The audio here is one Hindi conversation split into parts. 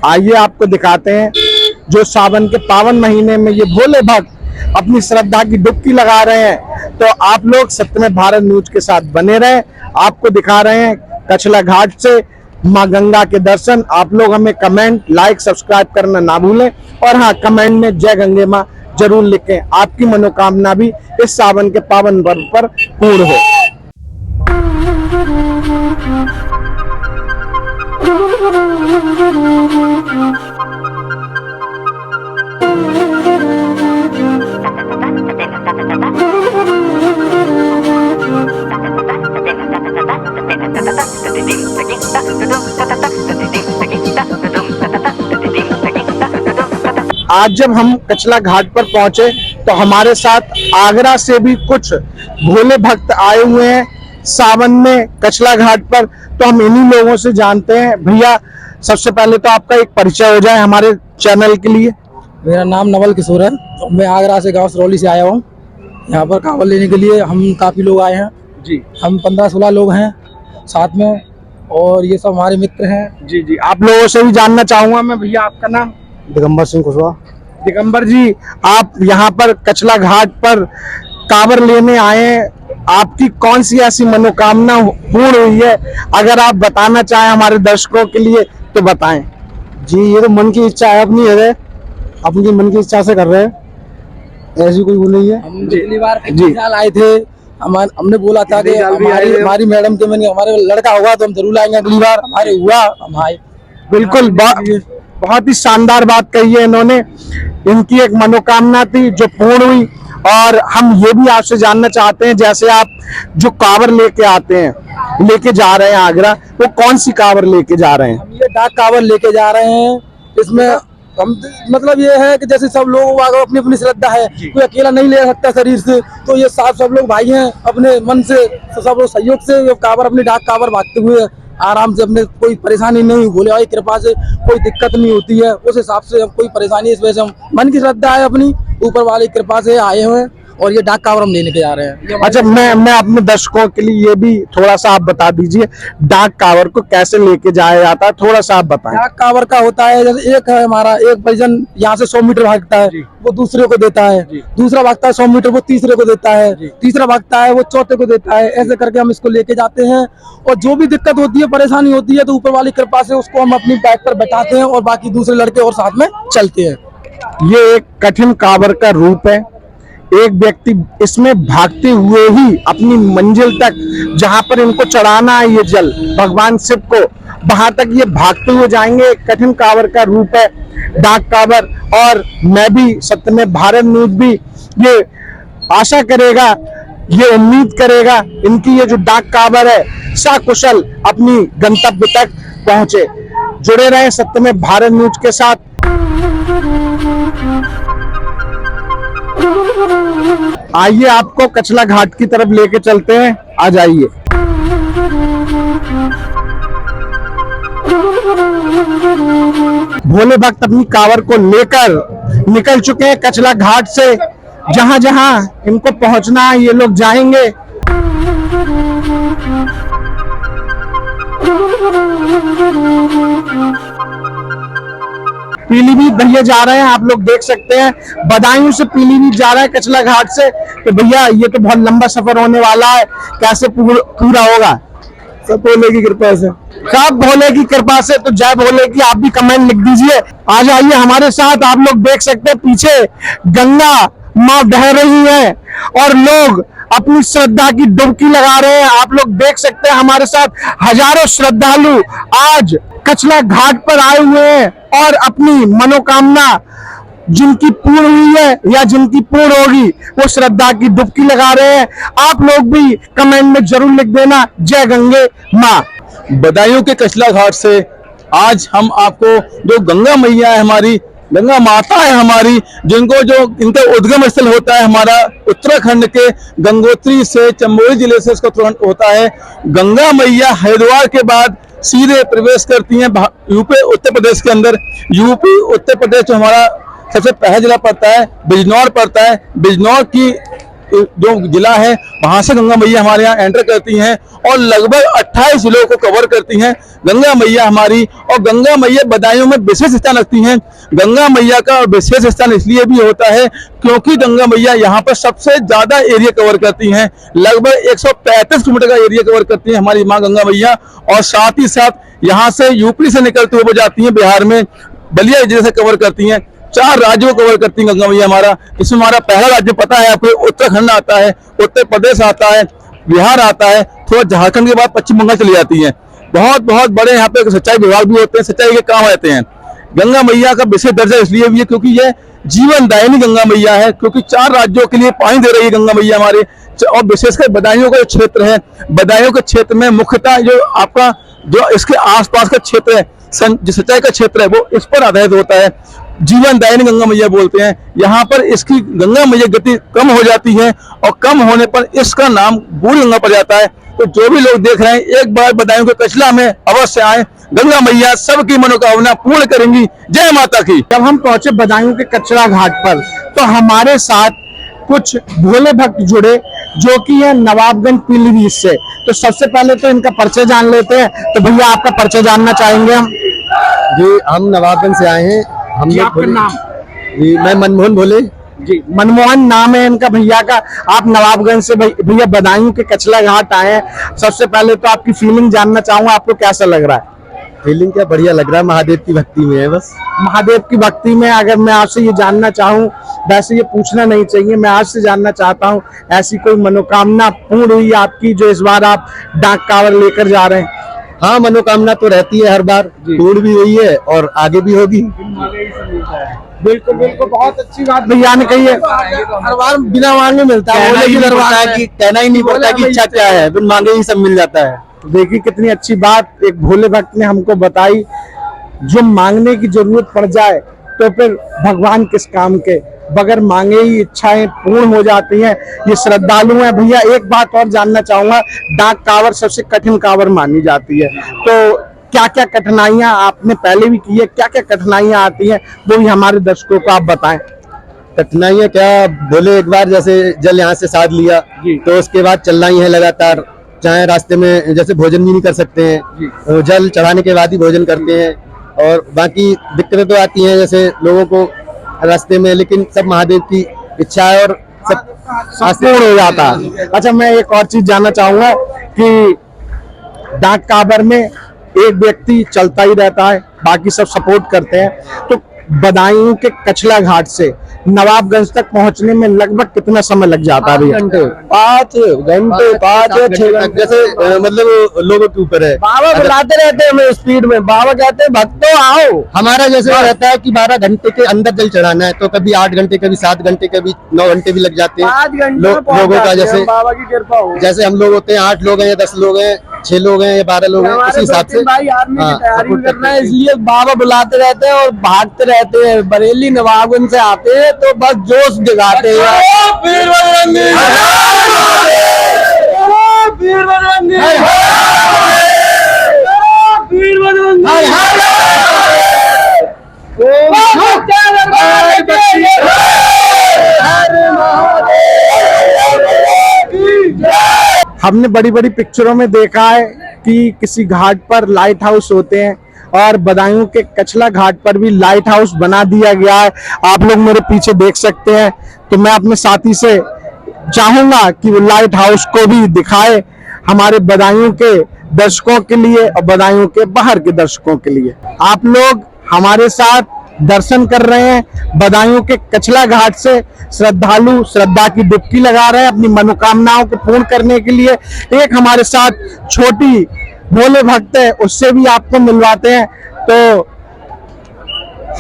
आइए आपको दिखाते हैं जो सावन के पावन महीने में ये भोले भक्त अपनी श्रद्धा की डुबकी लगा रहे हैं। तो आप लोग सत्य में भारत न्यूज के साथ बने रहें। आपको दिखा रहे हैं कछला घाट से माँ गंगा के दर्शन। आप लोग हमें कमेंट, लाइक, सब्सक्राइब करना ना भूलें और हाँ, कमेंट में जय गंगे माँ जरूर लिखें। आपकी मनोकामना भी इस सावन के पावन पर्व पर पूर्ण हो। आज जब हम कछला घाट पर पहुंचे तो हमारे साथ आगरा से भी कुछ भोले भक्त आए हुए हैं सावन में कछला घाट पर। तो हम इन्हीं लोगों से जानते हैं। भैया, सबसे पहले तो आपका एक परिचय हो जाए हमारे चैनल के लिए। मेरा नाम नवल किशोर है। मैं आगरा से गांव सरौली से आया हूँ। यहाँ पर कांवड़ लेने के लिए हम काफ़ी लोग आए हैं जी। हम 15-16 लोग हैं साथ में, और ये सब हमारे मित्र हैं। जी जी, आप लोगों से भी जानना चाहूंगा मैं। भैया, आपका नाम? दिगंबर सिंह कुशवाहा। दिगंबर जी, आप यहाँ पर कछला घाट पर कांवर लेने आए हैं। आपकी कौन सी ऐसी मनोकामना पूर्ण हुई है? अगर आप बताना चाहें हमारे दर्शकों के लिए तो बताएं। जी, ये तो मन की इच्छा है, अपनी है, अपनी मन की इच्छा से कर रहे हैं, ऐसी कोई वो नहीं है। हम पिछली बार साल आए थे, हमने बोला था कि हमारी मैडम के मैंने हमारे लड़का होगा तो हम जरूर आएंगे अगली बार। हमारे हुआ, हम आए। बिल्कुल, बहुत ही शानदार बात कही है इन्होंने। इनकी एक मनोकामना थी जो पूर्ण हुई। और हम ये भी आपसे जानना चाहते हैं, जैसे आप जो कांवर लेके आते हैं, लेके जा रहे हैं आगरा, वो कौन सी कांवर लेके जा रहे हैं? हम ये डाक कांवर लेके जा रहे हैं। इसमें हम मतलब ये है कि जैसे सब लोग अपनी अपनी श्रद्धा है, कोई अकेला नहीं ले सकता शरीर से, तो ये सब लोग भाई हैं, अपने मन से सब लोग सहयोग से ये कांवर, अपनी डाक कांवर भागते हुए आराम से, अपने कोई परेशानी नहीं, भोले भाई कृपा से कोई दिक्कत नहीं होती है। उस हिसाब से कोई परेशानी, इस वजह से हम मन की श्रद्धा है अपनी, ऊपर वाली कृपा से आए हुए हैं और ये डाक कांवर हम लेने के जा रहे हैं। अच्छा, मैं अपने दर्शकों के लिए ये भी थोड़ा सा आप बता दीजिए, डाक कांवर को कैसे लेके जाया जाता है, थोड़ा सा आप बताएं। डाक कांवर का होता है, जैसे एक है हमारा, एक परिजन यहाँ से 100 मीटर भागता है, वो दूसरे को देता है, दूसरा भागता है 100 मीटर, वो तीसरे को देता है, तीसरा भागता है वो चौथे को देता है। ऐसे करके हम इसको लेके जाते हैं और जो भी दिक्कत होती है, परेशानी होती है, तो ऊपर वाली कृपा से उसको हम अपनी बाइक पर बैठाते हैं और बाकी दूसरे लड़के और साथ में चलते हैं। ये एक कठिन कांवर का रूप है। एक व्यक्ति इसमें भागते हुए ही अपनी मंजिल तक, जहां पर इनको चढ़ाना है ये जल भगवान शिव को, वहां तक ये भागते हुए जाएंगे। एक कठिन कांवर का रूप है डाक कांवर। और मैं भी, सत्य में भारत न्यूज भी ये आशा करेगा, ये उम्मीद करेगा, इनकी ये जो डाक कांवर है सकुशल अपनी गंतव्य तक पहुंचे। जुड़े रहे सत्य में भारत न्यूज के साथ। आइए आपको कछला घाट की तरफ लेके चलते हैं, आ जाइए। भोले भक्त अपनी कांवर को लेकर निकल चुके हैं कछला घाट से। जहां जहां इनको पहुंचना है ये लोग जाएंगे। पीलीभीत भैया जा रहे हैं, आप लोग देख सकते हैं, बदायूं से पीलीभीत जा रहा है कछला घाट से। तो भैया, ये तो बहुत लंबा सफर होने वाला है, कैसे पूरा होगा? सब भोले की कृपा से, सब भोले की कृपा से। तो जय भोले की आप भी कमेंट लिख दीजिए। आ जाइए हमारे साथ। आप लोग देख सकते हैं पीछे गंगा माँ बह रही है और लोग अपनी श्रद्धा की डुबकी लगा रहे हैं। आप लोग देख सकते हैं हमारे साथ हजारों श्रद्धालु आज कछला घाट पर आए हुए हैं और अपनी मनोकामना जिनकी पूर्ण हुई है या जिनकी पूर्ण होगी, वो श्रद्धा की डुबकी लगा रहे हैं। आप लोग भी कमेंट में जरूर लिख देना जय गंगे माँ। बदायूं के कछला घाट से आज हम आपको, जो गंगा मैया है हमारी, गंगा माता है हमारी, जिनको जो इनका उद्गम स्थल होता है हमारा उत्तराखंड के गंगोत्री से, चमोली जिले से इसका उत्तराखंड होता है। गंगा मैया हरिद्वार के बाद सीधे प्रवेश करती हैं यूपी उत्तर प्रदेश के अंदर। यूपी उत्तर प्रदेश जो हमारा सबसे पहला जिला पड़ता है, बिजनौर पड़ता है। बिजनौर की जो जिला है वहां से गंगा मैया हमारे यहाँ एंटर करती हैं और लगभग 28 जिलों को कवर करती हैं गंगा मैया हमारी। और गंगा मैया बदायूं में विशेष स्थान रखती हैं। गंगा मैया का विशेष स्थान इसलिए भी होता है क्योंकि गंगा मैया यहाँ पर सबसे ज्यादा एरिया कवर करती हैं, लगभग 135 किलोमीटर का एरिया कवर करती है हमारी माँ गंगा मैया। और साथ ही साथ यहाँ से यूपी से निकलते हुए जाती हैं बिहार में, बलिया जिले से कवर करती हैं, 4 राज्यों को कवर करती हैं गंगा मैया हमारा। इसमें हमारा पहला राज्य पता है आपको, उत्तराखंड आता है, उत्तर प्रदेश आता है, बिहार आता है, थोड़ा झारखंड के बाद पश्चिम बंगाल चली जाती है। बहुत बहुत बड़े यहाँ पे सिंचाई विभाग भी होते हैं, सिंचाई के काम रहते हैं। गंगा मैया का विशेष दर्जा इसलिए भी है क्योंकि यह जीवन दायिनी गंगा मैया है, क्योंकि 4 राज्यों के लिए पानी दे रही है गंगा मैया हमारे। और विशेषकर बदायूं का जो क्षेत्र है, बदायूं के क्षेत्र में मुख्यतः जो आपका जो इसके आसपास का क्षेत्र है, जो सिंचाई का क्षेत्र है, वो इस पर आधारित होता है। जीवन दायिनी गंगा मैया बोलते हैं। यहाँ पर इसकी गंगा मैया गति कम हो जाती है और कम होने पर इसका नाम बूढ़ी गंगा पड़ जाता है। तो जो भी लोग देख रहे हैं एक बार बदायूं के कचला में अवश्य आए, गंगा मैया सबकी मनोकामना पूर्ण करेंगी। जय माता की। जब हम पहुंचे बदायूं के कचरा घाट पर तो हमारे साथ कुछ भोले भक्त जुड़े जो कि है नवाबगंज पीलीभीत से। तो सबसे पहले तो इनका परिचय जान लेते हैं। तो भैया आपका परिचय जानना चाहेंगे हम। जी, हम नवाबगंज से आए हैं। हम जी, लोग आपका नाम? जी, मैं मनमोहन भोले। जी, मनमोहन नाम है इनका भैया का। आप नवाबगंज से भैया बदायूं के कचला घाट आए हैं। सबसे पहले तो आपकी फीलिंग जानना चाहूंगा, आपको कैसा लग रहा है? फीलिंग क्या बढ़िया लग रहा है, महादेव की भक्ति में है बस। महादेव की भक्ति में अगर मैं आपसे ये जानना चाहूँ, वैसे ये पूछना नहीं चाहिए, मैं आपसे जानना चाहता हूँ, ऐसी कोई मनोकामना पूर्ण हुई आपकी जो इस बार आप डाक कांवर लेकर जा रहे हैं? हाँ, मनोकामना तो रहती है हर बार, पूर्ण भी हुई है और आगे भी होगी। बिल्कुल बिल्कुल, बहुत अच्छी बात भैया ने कही है। हर बार बिना मांगे मिलता है, बोले की दरबार है कि कहना ही नहीं पड़ता कि इच्छा क्या है, बिन मांगे ही सब मिल जाता है। देखिए कितनी अच्छी बात एक भोले भक्त ने हमको बताई। जो मांगने की जरूरत पड़ जाए तो फिर भगवान किस काम के, बगैर मांगे ही इच्छाएं पूर्ण हो जाती हैं। ये श्रद्धालु हैं। भैया एक बात और जानना चाहूंगा, डाक कांवर सबसे कठिन कांवर मानी जाती है, तो क्या क्या कठिनाइयां आपने पहले भी की है, क्या क्या कठिनाइयां आती हैं वो भी हमारे दर्शकों को आप बताएं। कठिनाइयाँ क्या, बोले एक बार जैसे जल यहाँ से साध लिया तो उसके बाद चलना ही है लगातार, चाहे रास्ते में जैसे भोजन भी नहीं कर सकते हैं, जल चढ़ाने के बाद ही भोजन करते हैं। और बाकी दिक्कतें तो आती हैं जैसे लोगों को रास्ते में, लेकिन सब महादेव की इच्छा है और सब पूर्ण हो जाता है। अच्छा, मैं एक और चीज जानना चाहूंगा कि डाक कांवर में एक व्यक्ति चलता ही रहता है, बाकी सब सपोर्ट करते हैं, तो बदायूं के कचला घाट से नवाबगंज तक पहुंचने में लगभग कितना समय लग जाता है भैया? 5 घंटे 5 या 6 घंटे, जैसे मतलब लोगों के ऊपर है। बाबा बुलाते रहते हैं हमें स्पीड में, बाबा कहते हैं भक्तों आओ। हमारा जैसे रहता है कि 12 घंटे के अंदर जल चढ़ाना है, तो कभी 8 घंटे, कभी 7 घंटे, कभी 9 घंटे भी लग जाते हैं लोगों का। जैसे बाबा की कृपा हो। जैसे हम लोग होते हैं 8 लोग हैं या 10 लोग हैं, 6 लोग हैं या 12 लोग हैं, उसी हिसाब से तैयारी करना है, इसलिए बाबा बुलाते रहते हैं और भागते रहते हैं। बरेली नवाबगंज से आते हैं तो बस जोश दिखाते हैं। हमने बड़ी बड़ी पिक्चरों में देखा है कि किसी घाट पर लाइट हाउस होते हैं और बदायूं के कचला घाट पर भी लाइट हाउस बना दिया गया है। आप लोग मेरे पीछे देख सकते हैं। तो मैं अपने साथी से चाहूंगा कि वो लाइट हाउस को भी दिखाए हमारे बदायूं के दर्शकों के लिए और बदायूं के बाहर के दर्शकों के लिए। आप लोग हमारे साथ दर्शन कर रहे हैं बदायूं के कचला घाट से। श्रद्धालु श्रद्धा की डुबकी लगा रहे हैं अपनी मनोकामनाओं को पूर्ण करने के लिए। एक हमारे साथ छोटी भोले भक्त है, उससे भी आपको मिलवाते हैं। तो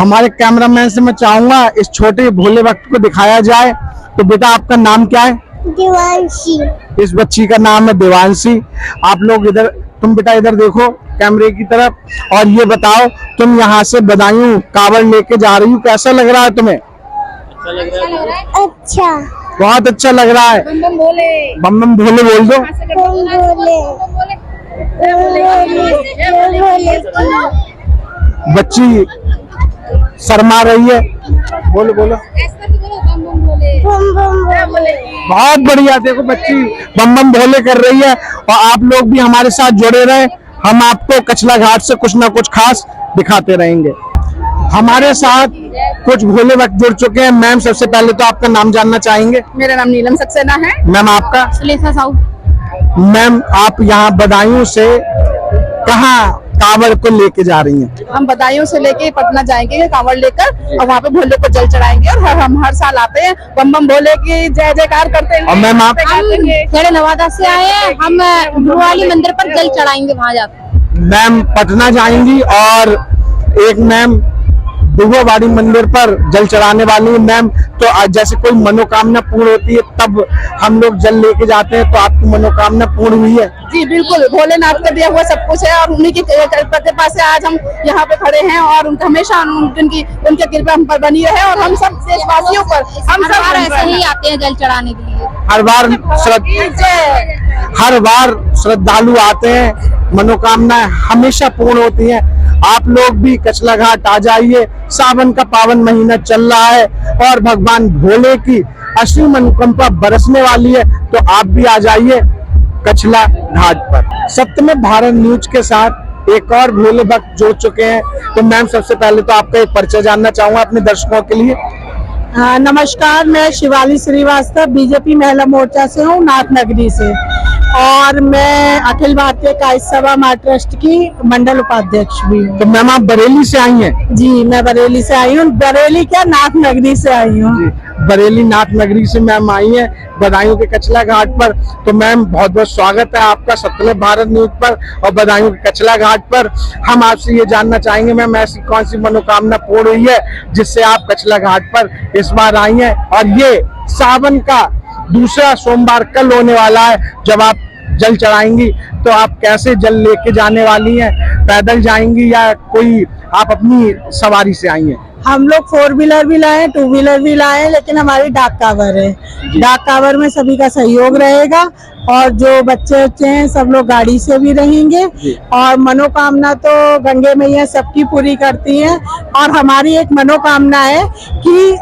हमारे कैमरामैन से मैं चाहूंगा इस छोटे भोले भक्त को दिखाया जाए। तो बेटा आपका नाम क्या है? देवांशी। इस बच्ची का नाम है देवांशी। आप लोग इधर, तुम बेटा इधर देखो कैमरे की तरफ, और ये बताओ तुम यहाँ से बदायूं कांवर लेके जा रही हो, कैसा लग रहा है तुम्हें? अच्छा, बहुत अच्छा लग रहा है। बम बम भोले, बम बम भोले बोल दो। बम भोले। बच्ची शर्मा रही है, बोलो बोलो। बम बम भोले, बहुत बढ़िया, देखो बच्ची बम बम भोले कर रही है और आप लोग भी हमारे साथ जुड़े रहे। हम आपको कचला घाट से कुछ ना कुछ खास दिखाते रहेंगे। हमारे साथ कुछ भोले भक्त जुड़ चुके हैं। मैम, सबसे पहले तो आपका नाम जानना चाहेंगे। मेरा नाम नीलम सक्सेना है। मैम, आपका? सुलेखा साहू। मैम, आप यहाँ बदायूं से कहाँ कांवड़ को लेके जा रही हैं? हम बदायूं से लेके पटना जाएंगे कांवड़ लेकर और वहाँ पे भोले को जल चढ़ाएंगे और हम हर साल आते हैं, बम बम भोले की जय जयकार करते हैं। और मैम, आप? खेड़े नवादा से आए हैं, हम गुरुवाली मंदिर पर जल चढ़ाएंगे वहाँ जाकर। मैम पटना जाएंगी और एक मैम दुगोवाड़ी मंदिर पर जल चढ़ाने वाली है। मैम, तो आज जैसे कोई मनोकामना पूर्ण होती है तब हम लोग जल लेके जाते हैं, तो आपकी मनोकामना पूर्ण हुई है? जी बिल्कुल, भोलेनाथ का दिया हुआ सब कुछ है और उन्हीं की कृपा से आज हम यहाँ पे खड़े हैं और हमेशा उनकी कृपा हम पर बनी रहे और हम सब देशवासियों पर हम सब ऐसे ही आते हैं जल चढ़ाने के लिए। हर बार श्रद्धालु आते हैं, मनोकामनाएं हमेशा पूर्ण होती हैं। आप लोग भी कचला घाट आ जाइए, सावन का पावन महीना चल रहा है और भगवान भोले की असीम अनुकंपा बरसने वाली है, तो आप भी आ जाइए कचला घाट पर। सत्यमेव भारत न्यूज के साथ एक और भोले भक्त जुड़ चुके हैं। तो मैम, सबसे पहले तो आपका एक परिचय जानना चाहूंगा अपने दर्शकों के लिए। नमस्कार, मैं शिवाली श्रीवास्तव बीजेपी महिला मोर्चा से हूँ, नाथ नगरी से, और मैं अखिल भारतीय कायस्थ सभा महाट्रस्ट की मंडल उपाध्यक्ष भी हूँ। तो मैम, आप बरेली से आई हैं? जी, मैं बरेली से आई हूँ। बरेली क्या, नाथ नगरी से आई हूँ। बरेली नाथ नगरी से मैम आई हैं बदायूं के कचला घाट पर। तो मैम, बहुत बहुत स्वागत है आपका सत्यमेव भारत न्यूज पर और बदायूं के कचला घाट पर। हम आपसे ये जानना चाहेंगे मैम, ऐसी कौन सी मनोकामना पूर्ण हुई है जिससे आप कचला घाट पर इस बार आई हैं? और ये सावन का दूसरा सोमवार कल होने वाला है, जब आप जल चढ़ाएंगी तो आप कैसे जल लेके जाने वाली हैं? पैदल जाएंगी या कोई आप अपनी सवारी से आई हैं? हम लोग 4 व्हीलर भी लाए, 2 व्हीलर भी लाए, लेकिन हमारी डाक कांवर है। डाक कांवर में सभी का सहयोग रहेगा और जो बच्चे हैं सब लोग गाड़ी से भी रहेंगे और मनोकामना तो गंगे मैया सबकी पूरी करती हैं। और हमारी एक मनोकामना है कि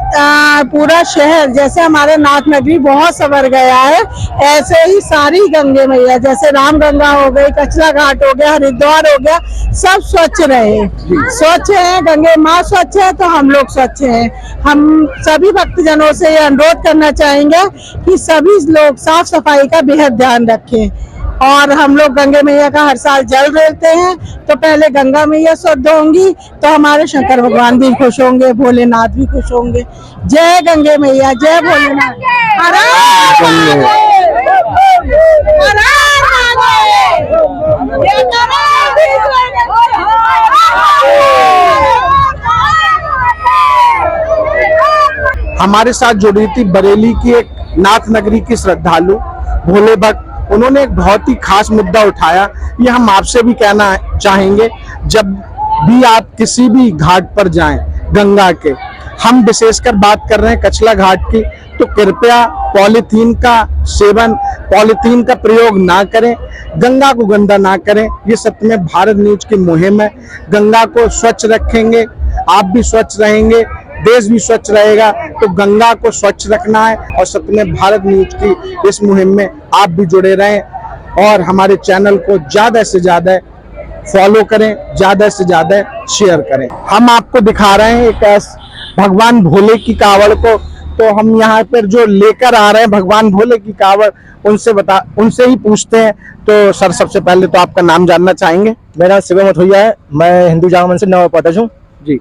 पूरा शहर जैसे हमारे नाथ नगरी बहुत संवर गया है, ऐसे ही सारी गंगे मैया, जैसे राम गंगा हो गई, कचला घाट हो गया, हरिद्वार हो गया, सब स्वच्छ रहे। स्वच्छ है, गंगे माँ स्वच्छ है तो हम लोग स्वच्छ हैं। हम सभी भक्तजनों से ये अनुरोध करना चाहेंगे कि सभी लोग साफ सफाई का बेहद ध्यान रखें। और हम लोग गंगे मैया का हर साल जल लेते हैं, तो पहले गंगा मैया शुद्ध होंगी तो हमारे शंकर भगवान भी खुश होंगे, भोलेनाथ भी खुश होंगे। जय गंगे मैया, जय भोलेनाथ। हर हर महादेव, हर हर महादेव। हमारे साथ जुड़ी थी बरेली की एक नाथ नगरी की श्रद्धालु भोले भक्त। उन्होंने एक बहुत ही खास मुद्दा उठाया, ये हम आपसे भी कहना चाहेंगे। जब भी आप किसी भी घाट पर जाएं गंगा के, हम विशेषकर बात कर रहे हैं कचला घाट की, तो कृपया पॉलीथीन का सेवन, पॉलीथीन का प्रयोग ना करें, गंगा को गंदा ना करें। ये सत्यमेव भारत न्यूज की मुहिम है। गंगा को स्वच्छ रखेंगे, आप भी स्वच्छ रहेंगे, देश भी स्वच्छ रहेगा। तो गंगा को स्वच्छ रखना है और सत्यमेव भारत न्यूज की इस मुहिम में आप भी जुड़े रहें और हमारे चैनल को ज्यादा से ज्यादा फॉलो करें, ज्यादा से ज्यादा शेयर करें। हम आपको दिखा रहे हैं एक भगवान भोले की कावड़ को। तो हम यहाँ पर जो लेकर आ रहे हैं भगवान भोले की कावड़, उनसे ही पूछते हैं। तो सर, सबसे पहले तो आपका नाम जानना चाहेंगे। मेरा नाम शिवम मथुरिया है, मैं हिंदू जागरण से नव उपाध्यक्ष हूँ जी।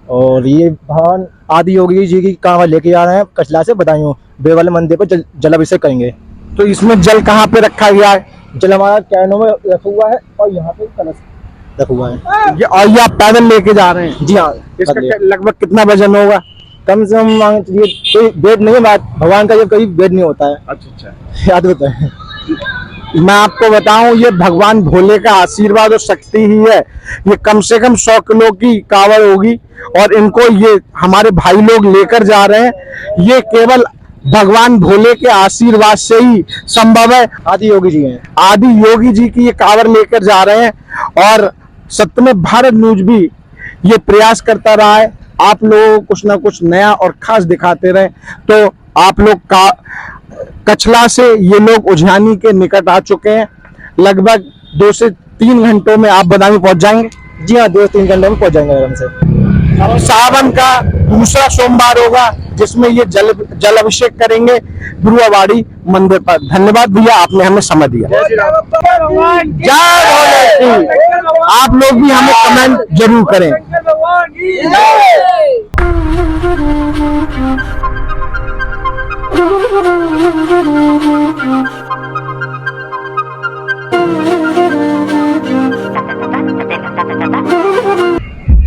और ये भगवान आदि योगी जी की कांवड़ लेके आ रहे हैं कचला से बदायूं बेवाले मंदिर पर जलाभिषेक करेंगे। तो इसमें जल कहाँ पे रखा गया है? जल हमारा कैनों में रखा हुआ है और यहाँ पे कलश रखा हुआ है। और ये आप पैदल लेके जा रहे हैं? जी हाँ। इसका लगभग कितना वजन होगा? कम से कम ये कोई वेद नहीं है, भगवान का ये कोई वेद नहीं होता है। अच्छा, याद होता है। मैं आपको बताऊं, ये भगवान भोले का आशीर्वाद और शक्ति ही है। ये कम से कम 100 किलो की कावड़ होगी और इनको ये हमारे भाई लोग लेकर जा रहे हैं। ये केवल भगवान भोले के आशीर्वाद से ही संभव है। आदि योगी जी हैं, आदि योगी जी की ये कावड़ लेकर जा रहे हैं और सत्यमेव भारत न्यूज भी ये प्रयास करता रहा है आप लोगों को कुछ ना कुछ नया और खास दिखाते रहे। तो आप लोग का कछला से ये लोग उज्जैनी के निकट आ चुके हैं। लगभग 2 से 3 घंटों में आप बदायूं पहुंच जाएंगे। जी हाँ, 2-3 घंटे में पहुंच जाएंगे आराम से। सावन का दूसरा सोमवार होगा जिसमें ये जल अभिषेक करेंगे गुरुवाड़ी मंदिर पर। धन्यवाद भैया, आपने हमें समय दिया। जय भोले की। आप लोग भी हमें कमेंट जरूर करें।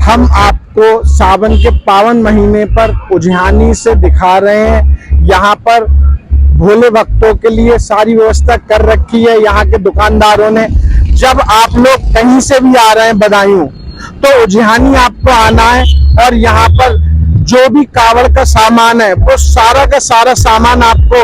हम आपको सावन के पावन महीने पर उज्जैनी से दिखा रहे हैं। यहाँ पर भोले भक्तों के लिए सारी व्यवस्था कर रखी है यहाँ के दुकानदारों ने। जब आप लोग कहीं से भी आ रहे हैं बदायूं तो उज्जैनी आपको आना है और यहाँ पर जो भी कावड़ का सामान है वो सारा का सारा सामान आपको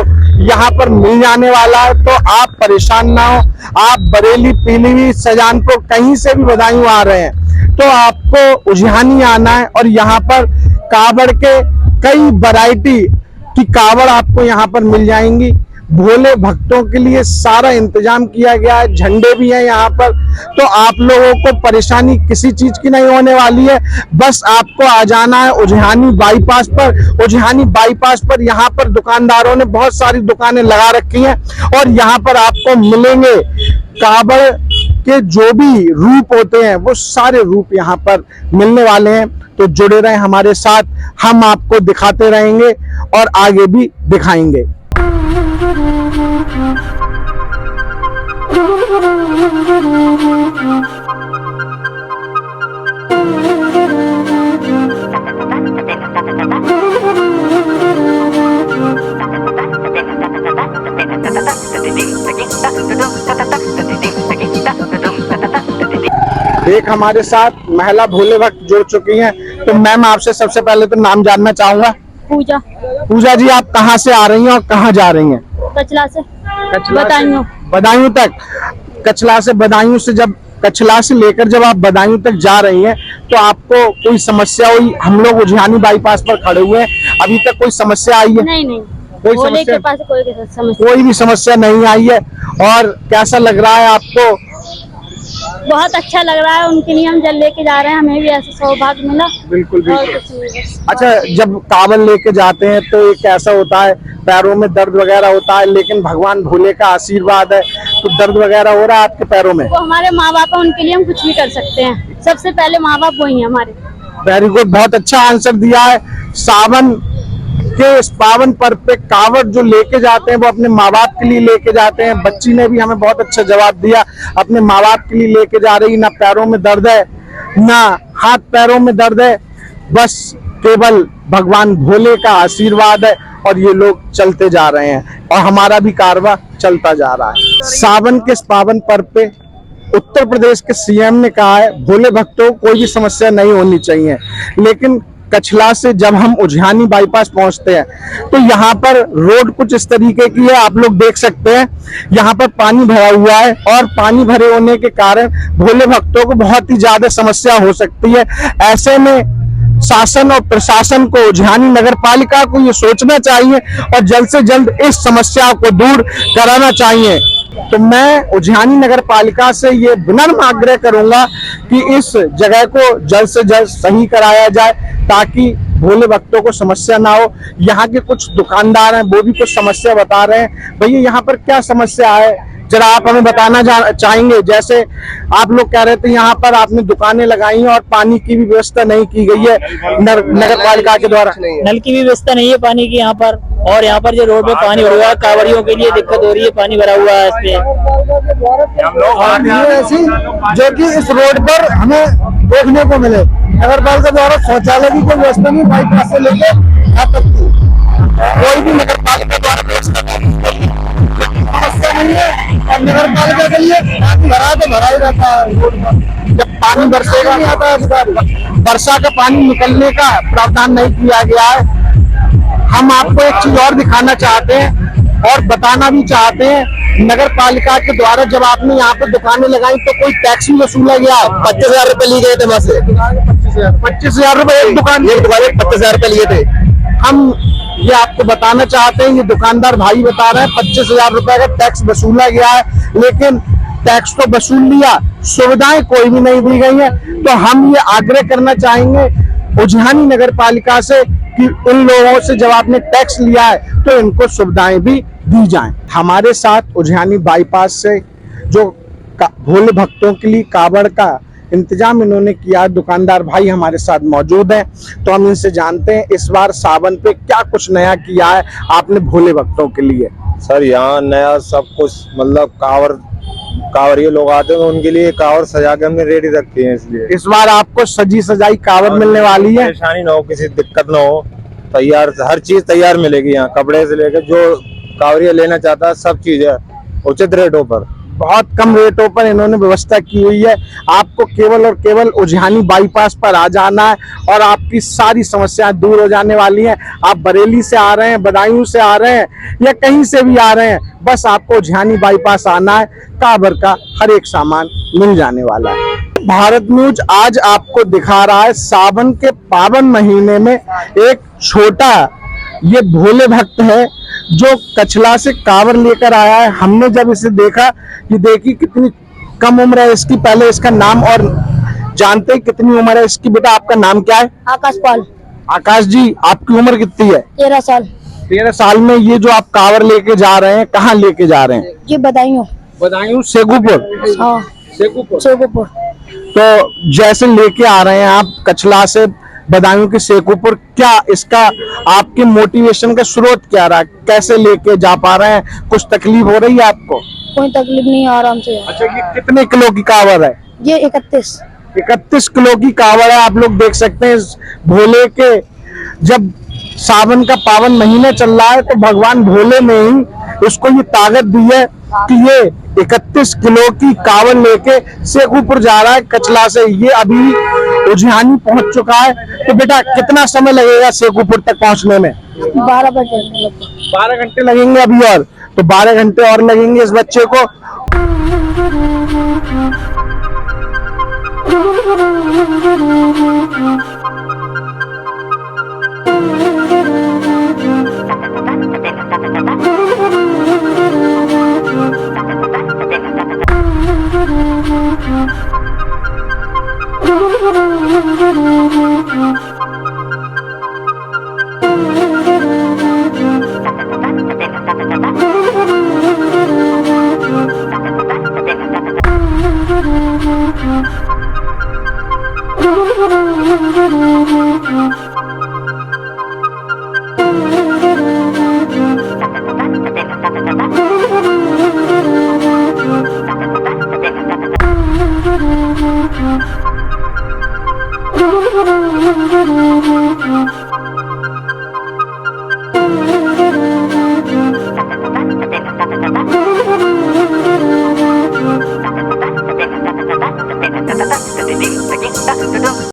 यहाँ पर मिल जाने वाला है। तो आप परेशान ना हो। आप बरेली, पीलीभीत, सजानपुर कहीं से भी बदायूं आ रहे हैं तो आपको उज्जैनी आना है और यहाँ पर कावड़ के कई वैरायटी की कावड़ आपको यहाँ पर मिल जाएंगी। भोले भक्तों के लिए सारा इंतजाम किया गया है, झंडे भी हैं यहाँ पर। तो आप लोगों को परेशानी किसी चीज की नहीं होने वाली है। बस आपको आ जाना है उज्जैनी बाईपास पर। उज्जैनी बाईपास पर यहाँ पर दुकानदारों ने बहुत सारी दुकानें लगा रखी हैं और यहाँ पर आपको मिलेंगे कावड़ के जो भी रूप होते हैं वो सारे रूप यहाँ पर मिलने वाले हैं। तो जुड़े रहें हमारे साथ, हम आपको दिखाते रहेंगे और आगे भी दिखाएंगे। एक हमारे साथ महिला भोले भक्त जुड़ चुकी हैं। तो मैम, आपसे सबसे पहले तो नाम जानना चाहूंगा। पूजा। पूजा जी, आप कहाँ से आ रही हैं और कहाँ जा रही हैं? कचला से बदायूं। बदायूं तक। कचला से बदायूं से जब कचला से लेकर जब आप बदायूं तक जा रही हैं तो आपको कोई समस्या हुई? हम लोग उज्जैनी बाईपास पर खड़े हुए हैं, अभी तक कोई समस्या आई है? नहीं, कोई के पास कोई भी समस्या नहीं आई है। और कैसा लग रहा है आपको? बहुत अच्छा लग रहा है। उनके लिए हम जल लेके जा रहे हैं, हमें भी ऐसा सौभाग्य मिला। बिल्कुल बिल्कुल। अच्छा, जब कावड़ लेके जाते हैं तो एक ऐसा होता है पैरों में दर्द वगैरह होता है, लेकिन भगवान भोले का आशीर्वाद है तो दर्द वगैरह हो रहा है आपके पैरों में? वो हमारे माँ बाप है, उनके लिए हम कुछ भी कर सकते हैं। सबसे पहले माँ बाप वही है हमारे। वेरी गुड, बहुत अच्छा आंसर दिया है। सावन के इस पावन पर्व पे कावड़ जो लेके जाते हैं वो अपने माँ बाप के लिए लेके जाते हैं। बच्ची ने भी हमें बहुत अच्छा जवाब दिया, अपने माँ बाप के लिए लेके जा रही। ना पैरों में दर्द है, ना हाथ पैरों में दर्द है, बस केवल भगवान भोले का आशीर्वाद है और ये लोग चलते जा रहे हैं और हमारा भी कारवां चलता जा रहा है। सावन के इस पावन पर्व पे उत्तर प्रदेश के सीएम ने कहा है भोले भक्तों को कोई भी समस्या नहीं होनी चाहिए। लेकिन कचला से जब हम उज्जैनी बाईपास पहुंचते हैं तो यहाँ पर रोड कुछ इस तरीके की है, आप लोग देख सकते हैं। यहाँ पर पानी भरा हुआ है और पानी भरे होने के कारण भोले भक्तों को बहुत ही ज्यादा समस्या हो सकती है। ऐसे में शासन और प्रशासन को, उज्जैनी नगर पालिका को ये सोचना चाहिए और जल्द से जल्द इस समस्या को दूर कराना चाहिए। तो मैं उज्जैनी नगर पालिका से ये विनम्र आग्रह करूंगा कि इस जगह को जल्द से जल्द सही कराया जाए ताकि भोले भक्तों को समस्या ना हो। यहाँ के कुछ दुकानदार हैं वो भी कुछ समस्या बता रहे हैं। भैया, यहाँ पर क्या समस्या है, जरा आप हमें बताना चाहेंगे? जैसे आप लोग कह रहे थे यहाँ पर आपने दुकानें लगाई हैं और पानी की भी व्यवस्था नहीं की गई है नगर पालिका के द्वारा। नल की भी व्यवस्था नहीं है पानी की यहाँ पर। और यहाँ पर जो रोड पे पानी भरा हुआ है, कांवड़ियों के लिए दिक्कत हो रही है, पानी भरा हुआ है इस पे। ऐसी जो कि इस रोड पर हमें देखने को मिले। नगर पालिका द्वारा शौचालय की कोई व्यवस्था नहीं, बाईपास से लेकर यहाँ तक की कोई भी नगर पालिका द्वारा व्यवस्था नहीं है। और नगर पालिका के लिए भरा तो भरा ही रहता है रोड पर। जब पानी बरसेगा नहीं आता है, वर्षा का पानी निकलने का प्रावधान नहीं किया गया है। हम आपको एक चीज और दिखाना चाहते हैं और बताना भी चाहते हैं, नगर पालिका के द्वारा जब आपने यहाँ पे दुकानें लगाई तो कोई टैक्स भी वसूला गया? 25,000 रुपए लिए गए थे वहाँ से। 25,000 रुपए एक दुकान 25,000 रुपए लिए थे। हम ये आपको बताना चाहते हैं, ये दुकानदार भाई बता रहे हैं 25,000 रुपए का टैक्स वसूला गया है, लेकिन टैक्स तो वसूल लिया, सुविधाएं कोई भी नहीं दी गई है। तो हम ये आग्रह करना चाहेंगे उज्जैनी नगर पालिका से कि इन लोगों से जब आपने टैक्स लिया है तो इनको सुविधाएं भी दी जाएं। हमारे साथ उज्जैनी बाईपास से जो भोले भक्तों के लिए कावड़ का इंतजाम इन्होंने किया, दुकानदार भाई हमारे साथ मौजूद हैं, तो हम इनसे जानते हैं इस बार सावन पे क्या कुछ नया किया है आपने भोले भक्तों के लिए। सर यहाँ नया सब कुछ, मतलब कांवरिये लोग आते हैं उनके लिए कांवर सजा के हमने रेडी रखी है, इसलिए इस बार आपको सजी सजाई कावड़ मिलने वाली है, परेशानी ना हो, किसी दिक्कत ना हो, तैयार हर चीज तैयार मिलेगी यहाँ, कपड़े से लेकर जो कांवरिया लेना चाहता है सब चीज है उचित रेटों पर, बहुत कम रेटों पर इन्होंने व्यवस्था की हुई है। आपको केवल और केवल उज्जैनी बाईपास पर आ जाना है और आपकी सारी समस्याएं दूर हो जाने वाली हैं। आप बरेली से आ रहे हैं, बदायूं से आ रहे हैं या कहीं से भी आ रहे हैं, बस आपको उज्जैनी बाईपास आना है, कांवर का हर एक सामान मिल जाने वाला है। भारत न्यूज आज आपको दिखा रहा है सावन के पावन महीने में एक छोटा ये भोले भक्त है जो कचला से कांवर लेकर आया है। हमने जब इसे देखा कि देखी कितनी कम उम्र है इसकी, पहले इसका नाम और जानते हैं कितनी उम्र है इसकी। बेटा आपका नाम क्या है? आकाश पाल। आकाश जी, आपकी उम्र कितनी है? 13 साल। 13 साल में ये जो आप कांवर लेके जा रहे हैं, कहाँ लेके जा रहे हैं? ये बदायूं। बदायूं सेगुपुर? हाँ सेगुपुर। तो जैसे लेके आ रहे हैं आप कचला से बदायूं के सेगुपुर, क्या इसका आपके मोटिवेशन का स्रोत क्या रहा? कैसे लेके जा पा रहे हैं? कुछ तकलीफ हो रही है आपको? कोई तकलीफ नहीं, आराम से। अच्छा, ये कितने किलो की कांवर है? ये 31 किलो की कांवर है। आप लोग देख सकते हैं भोले के, जब सावन का पावन महीना चल रहा है तो भगवान भोले ने ही उसको ये ताकत दी है कि ये 31 किलो की कांवर लेके सेगुपुर जा रहा है कचला से। ये अभी उज्जैनी पहुंच चुका है। तो बेटा कितना समय लगेगा सेगुपुर तक पहुंचने में? 12 घंटे लगेंगे अभी, और तो 12 घंटे और लगेंगे इस बच्चे को।